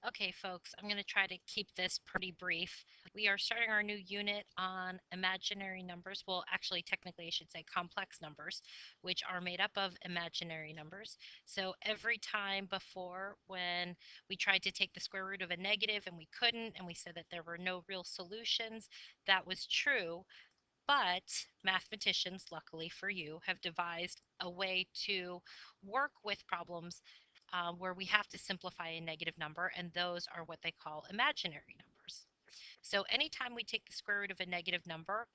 Okay, folks, I'm going to try to keep this pretty brief. We are starting our new unit on imaginary numbers. Well, actually, technically, I should say complex numbers, which are made up of imaginary numbers. So every time before, when we tried to take the square root of a negative and we couldn't, and we said that there were no real solutions, that was true. But mathematicians, luckily for you, have devised a way to work with problems where we have to simplify a negative number, and those are what they call imaginary numbers. So anytime we take the square root of a negative number,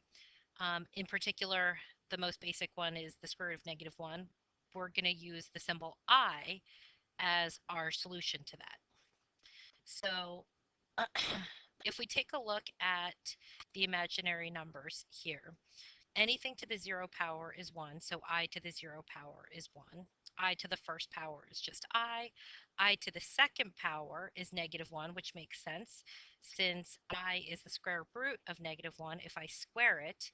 in particular, the most basic one is the square root of -1, we're going to use the symbol I as our solution to that. So if we take a look at the imaginary numbers here, anything to the 0 power is 1, so I to the 0 power is 1. I to the first power is just I to the second power is -1, which makes sense since I is the square root of -1. If I square it,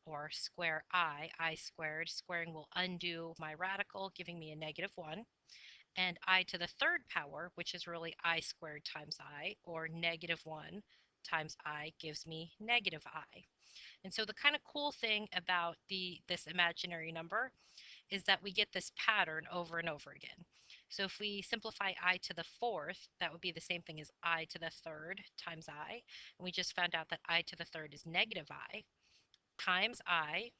or square I squared, squaring will undo my radical, giving me a -1. And I to the third power, which is really I squared times I, or -1 times I, gives me -I. And so the kind of cool thing about this imaginary number is that we get this pattern over and over again. So if we simplify I to the fourth, that would be the same thing as I to the third times I. And we just found out that I to the third is -I times I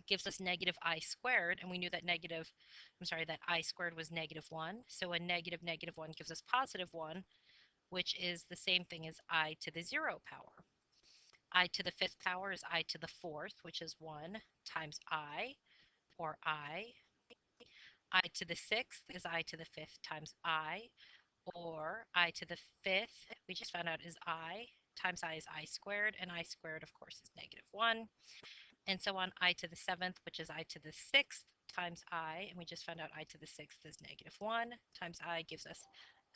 gives us -I squared. And we knew that that I squared was -1. So a -1 gives us +1, which is the same thing as I to the 0 power. I to the fifth power is I to the fourth, which is 1 times I, or I to the sixth is I to the fifth times I, or I to the fifth, we just found out is I, times I is I squared, and I squared, of course, is -1. And so on, I to the seventh, which is I to the sixth times I, and we just found out I to the sixth is -1 times I gives us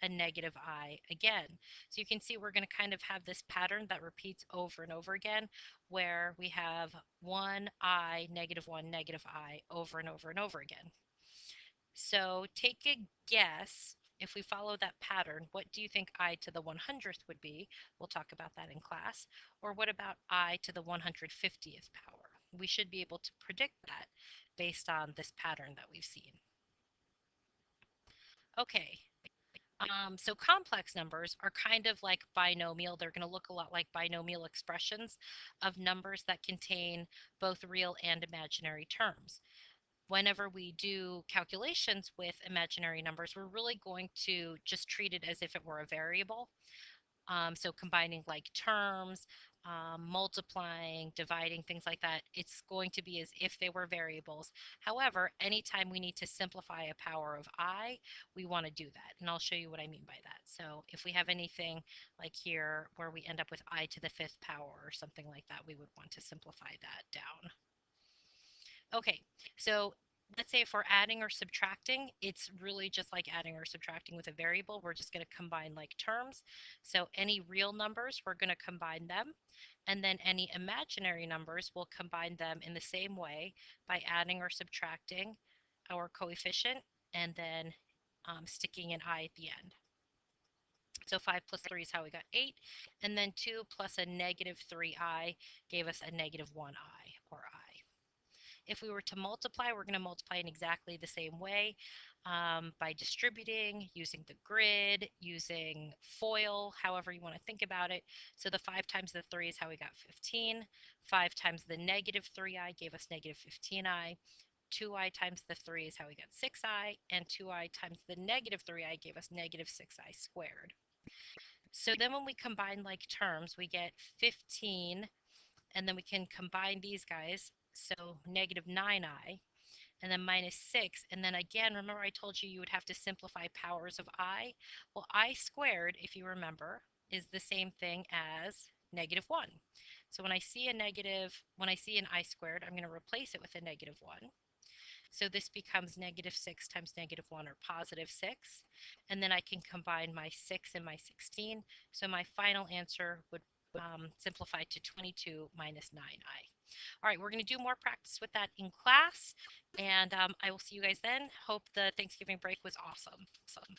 a -I again. So you can see we're going to kind of have this pattern that repeats over and over again, where we have 1I, -1, -I over and over and over again. So take a guess. If we follow that pattern, what do you think I to the 100th would be? We'll talk about that in class. Or what about I to the 150th power? We should be able to predict that based on this pattern that we've seen. Okay, so complex numbers are kind of like binomial. They're going to look a lot like binomial expressions of numbers that contain both real and imaginary terms. Whenever we do calculations with imaginary numbers, we're really going to just treat it as if it were a variable. So combining like terms, multiplying, dividing, things like that, it's going to be as if they were variables. However, anytime we need to simplify a power of I, we want to do that. And I'll show you what I mean by that. So if we have anything like here where we end up with I to the fifth power or something like that, we would want to simplify that down. Okay, so let's say if we're adding or subtracting, it's really just like adding or subtracting with a variable. We're just going to combine like terms. So any real numbers, we're going to combine them. And then any imaginary numbers, we'll combine them in the same way by adding or subtracting our coefficient and then sticking an I at the end. So 5 plus 3 is how we got 8. And then 2 plus a -3i gave us a -1i, or I. If we were to multiply, we're going to multiply in exactly the same way by distributing, using the grid, using FOIL, however you want to think about it. So the 5 times the 3 is how we got 15. 5 times the -3i gave us -15i. 2i times the 3 is how we got 6i, and 2i times the -3i gave us -6i squared. So then when we combine like terms, we get 15, and then we can combine these guys. So -9i, and then -6. And then again, remember I told you you would have to simplify powers of I? Well, I squared, if you remember, is the same thing as -1. So when I see an I squared, I'm going to replace it with a -1. So this becomes -6 times -1, or +6. And then I can combine my 6 and my 16. So my final answer would simplify to 22 minus 9i. All right, we're going to do more practice with that in class, and I will see you guys then. Hope the Thanksgiving break was awesome.